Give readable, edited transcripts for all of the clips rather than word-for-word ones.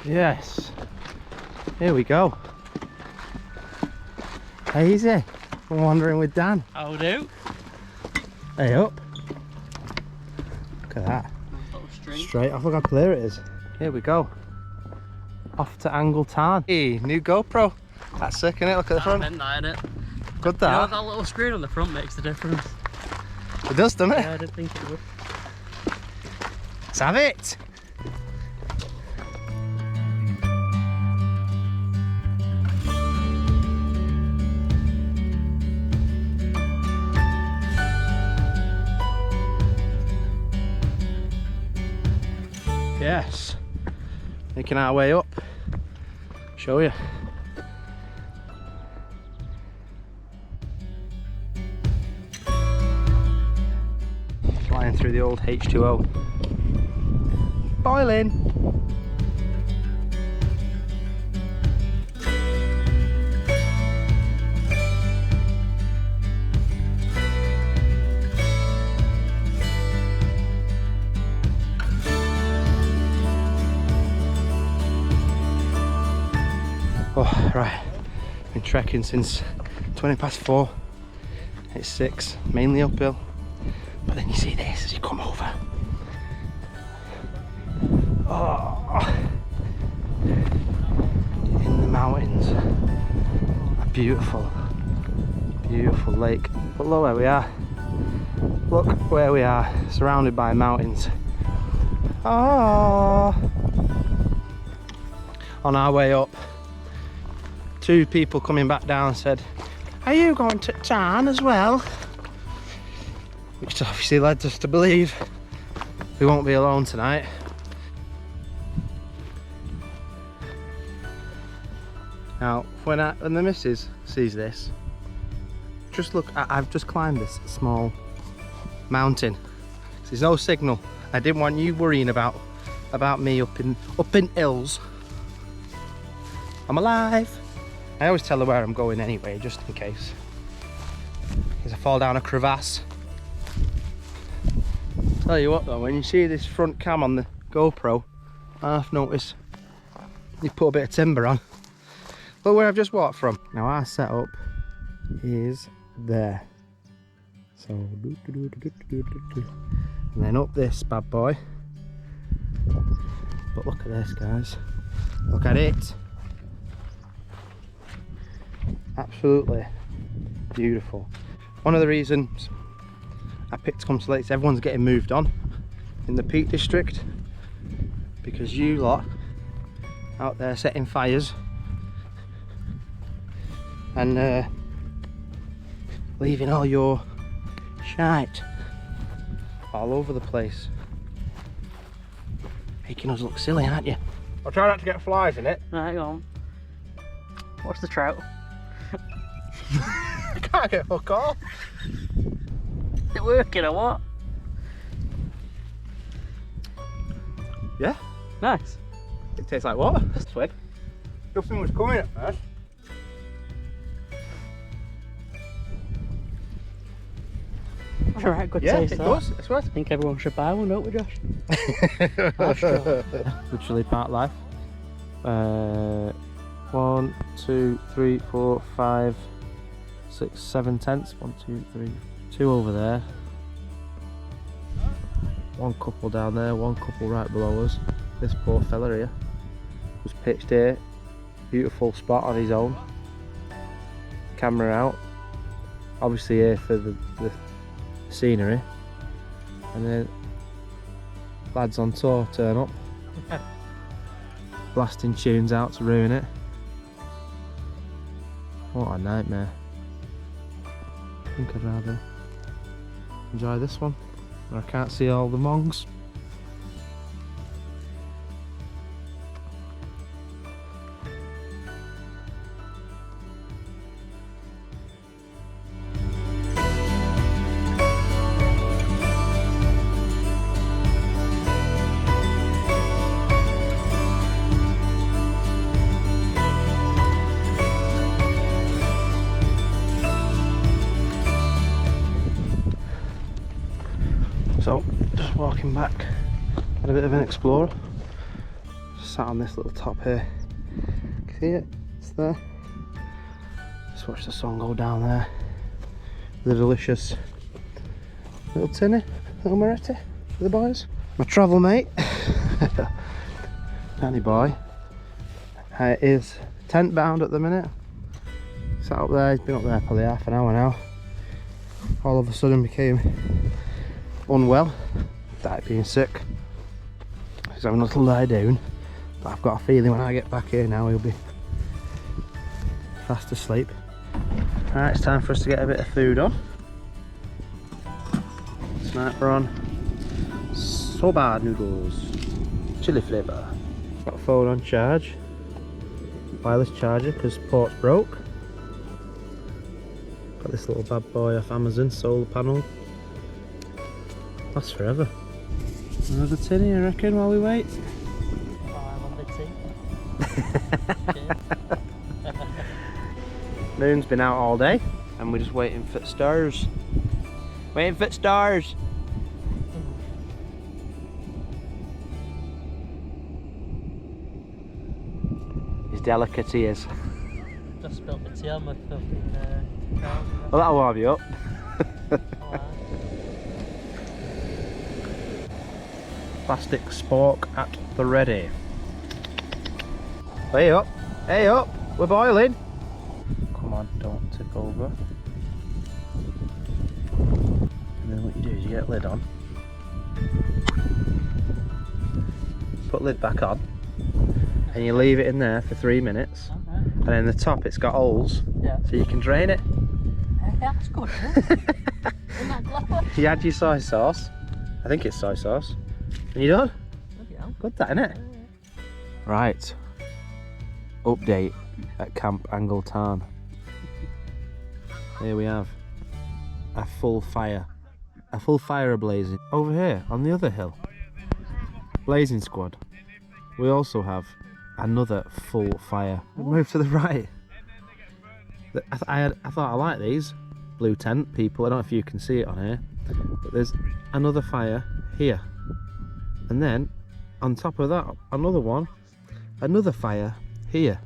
Yes. Here we go. Easy. I'm wandering with Dan. How do? Hey up. Look at that. Straight off, look how clear it is. Here we go. Off to Angle Tarn. Hey, new GoPro. That's sick, innit? Look at the front. Good that. You know, that little screen on the front makes the difference. It does, doesn't it? Yeah, I didn't think it would. Let's have it. Yes, making our way up. Show you. Flying through the old H2O. Boiling. Oh, right, been trekking since 20 past 4. It's 6, mainly uphill, but then you see this as you come over. Oh, in the mountains, a beautiful, beautiful lake. But look where we are. Look where we are, surrounded by mountains. Oh. On our way up, 2 people coming back down said, "Are you going to Tarn as well?" Which obviously led us to believe we won't be alone tonight. Now, when the missus sees this, just look, I've just climbed this small mountain. There's no signal. I didn't want you worrying about me up in hills. I'm alive. I always tell her where I'm going anyway, just in case. Because I fall down a crevasse. Tell you what though, when you see this front cam on the GoPro, I've noticed you put a bit of timber on. Look where I've just walked from. Now our setup is there. So, and then up this bad boy. But look at this, guys. Look at it. Absolutely beautiful. One of the reasons I picked to come to Lakes, everyone's getting moved on in the Peak District because you lot out there setting fires and leaving all your shite all over the place, making us look silly, aren't you? I'll try not to get flies in it. Right, go on. What's the trout? I can't get hook off. Is it working or what? Yeah. Nice. It tastes like water. Swig. Nothing was coming at first. That's a right good Yeah, taste. it does. I swear. I think everyone should buy one, don't we, Josh? Literally part life. 1, 2, 3, 4, 5, 6, 7 tents. 1, 2, 3, 2 over there. 1 couple down there, 1 couple right below us. This poor fella here was pitched here. Beautiful spot on his own. Camera out. Obviously here for the scenery. And then lads on tour turn up. Blasting tunes out to ruin it. What a nightmare. I think I'd rather enjoy this one where I can't see all the mongs. So, just walking back, had a bit of an explorer. sat on this little top here. See it? It's there. Just watch the sun go down there. The delicious little tinny, little Moretti for the boys. My travel mate, Danny boy, is tent bound at the minute. Sat up there, he's been up there probably half an hour now. All of a sudden became unwell, died being sick. He's having a little lie down, but I've got a feeling when I get back here now he'll be fast asleep. Alright, it's time for us to get a bit of food on. Tonight we're on soba noodles, chili flavour. Got phone on charge, wireless charger because port's broke. Got this little bad boy off Amazon, solar panel. Lasts forever. Another tinny, I reckon, while we wait. I'm on the tea. Moon's been out all day and we're just waiting for stars. Waiting for stars! He's delicate, he is. Just spilled the tea on my fucking trousers. Well, that'll warm you up. Plastic spork at the ready. Hey up, we're boiling. Come on, don't tip over. And then what you do is you get lid on. Put lid back on. And you leave it in there for 3 minutes. Okay. And then the top it's got holes. Yeah. So you can drain it. Yeah, that's good, isn't it? Isn't that clever? You add your soy sauce. I think it's soy sauce. And you done? Bloody hell. Good that, innit? Right. Update at Camp Angle Tarn. Here we have a full fire. A full fire ablazing. Over here on the other hill. Blazing squad. We also have another full fire. Move to the right. I thought I liked these blue tent people. I don't know if you can see it on here, but there's another fire here, and then on top of that another one, another fire here.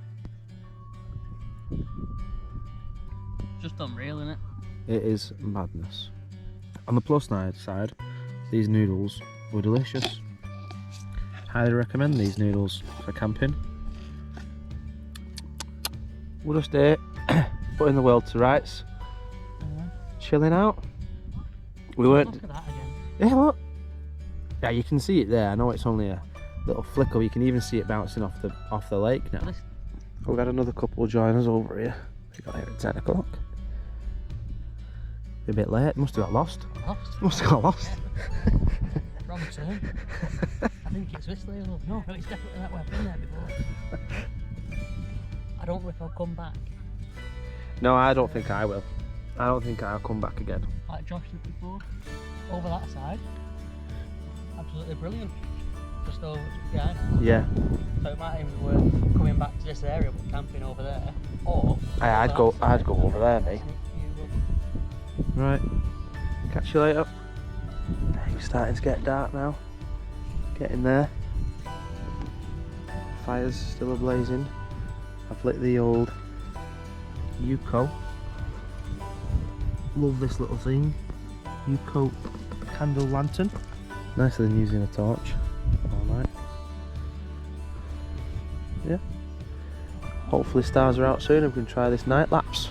Just unreal, innit? It is madness. On the plus side, these noodles were delicious. Highly recommend these noodles for camping. We'll just putting the world to rights, chilling out. We weren't. Look at that again. Yeah, look. Yeah, you can see it there. I know it's only a little flicker. You can even see it bouncing off the lake now. We've had another couple join us over here. We got here at 10 o'clock. A bit late. Must have got lost. Lost? Must have got lost. Wrong turn. I think it's this way. No, it's definitely that way. I've been there before. I don't know if I'll come back. No, I don't think I will. I don't think I'll come back again. Like Josh did before. Over that side. Absolutely brilliant. Just over behind. Yeah. So it might even be worth coming back to this area but camping over there. Or I'd go over there, mate. Right. Catch you later. It's starting to get dark now. Getting there. Fire's still ablazing. I've lit the old Yuko. Love this little thing. Yuko candle lantern. Nicer than using a torch. Alright. Yeah. Hopefully stars are out soon and we can try this night lapse.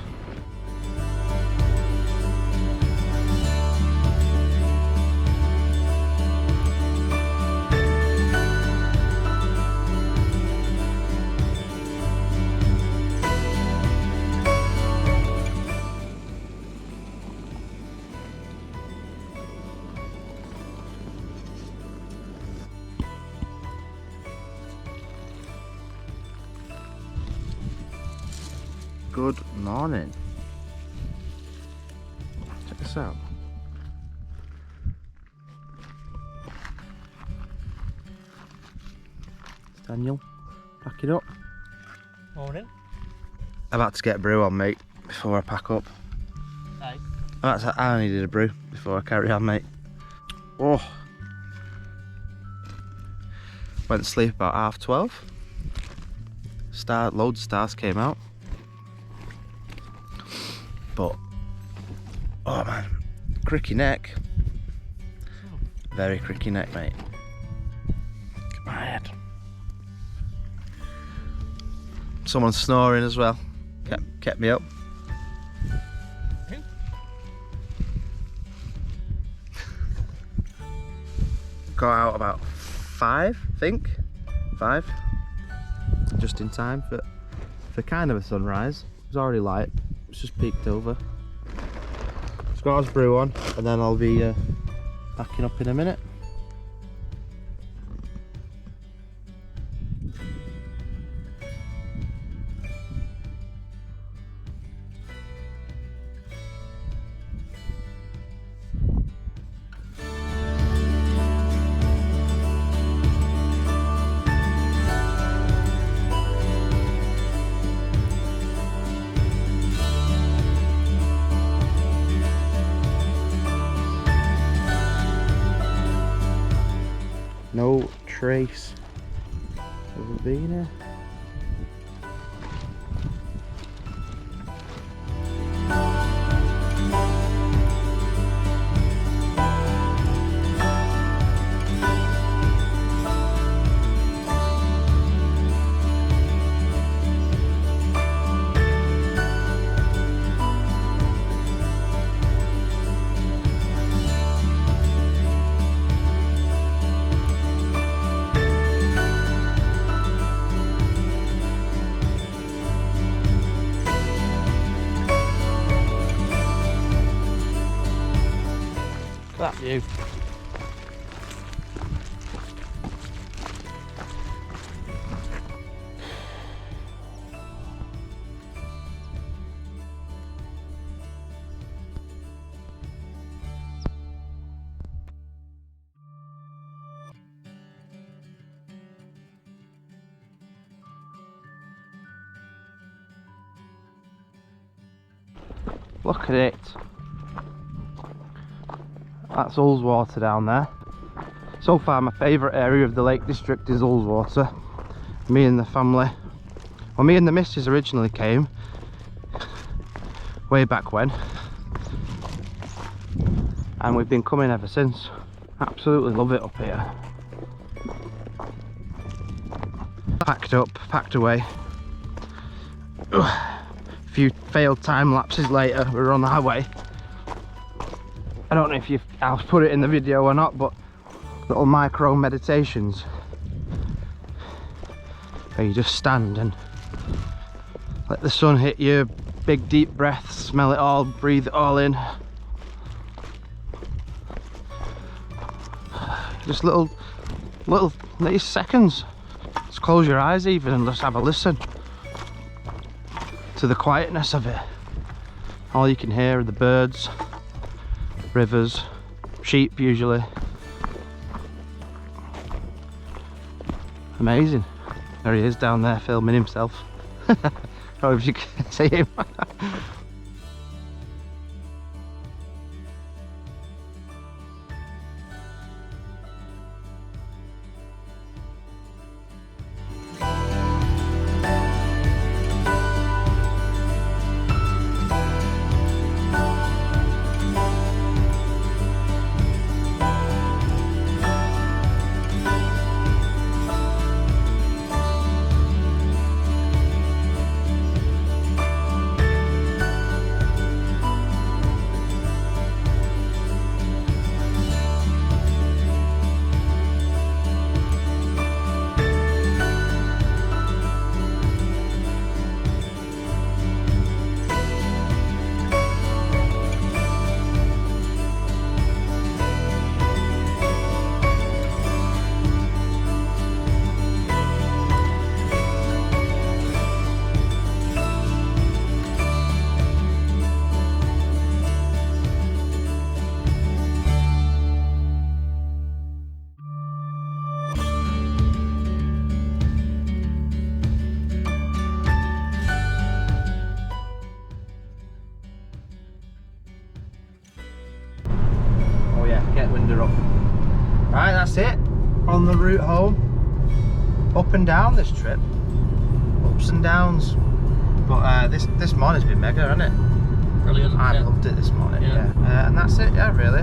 Good morning. Check this out. It's Daniel, pack it up. Morning. I'm about to get a brew on, mate, before I pack up. Hey. I needed a brew before I carry on, mate. Oh. Went to sleep about 12:30. loads of stars came out. But, oh man, cricky neck. Very cricky neck, mate. Look at my head. Someone's snoring as well. Kept me up. Got out about 5, I think. 5. Just in time for kind of a sunrise. It was already light. It's just peeked over. Scotch brew on, and then I'll be backing up in a minute. No trace of it being here. That view. Look at it. That's Ullswater down there. So far my favourite area of the Lake District is Ullswater. Me and the family, well, me and the missus originally came way back when, and we've been coming ever since. Absolutely love it up here. Packed up, packed away. A few failed time lapses later, we're on our way. I don't know if I'll put it in the video or not, but little micro meditations where you just stand and let the sun hit you, big deep breaths, smell it all, breathe it all in. Just little these seconds. Just close your eyes even and just have a listen to the quietness of it. All you can hear are the birds, rivers, sheep usually. Amazing. There he is down there filming himself. I don't know if you can see him. Right, that's it. On the route home. Up and down this trip. Oops. and downs. But this morning's been mega, hasn't it? Brilliant. I loved it this morning. Yeah. And that's it. Yeah, really.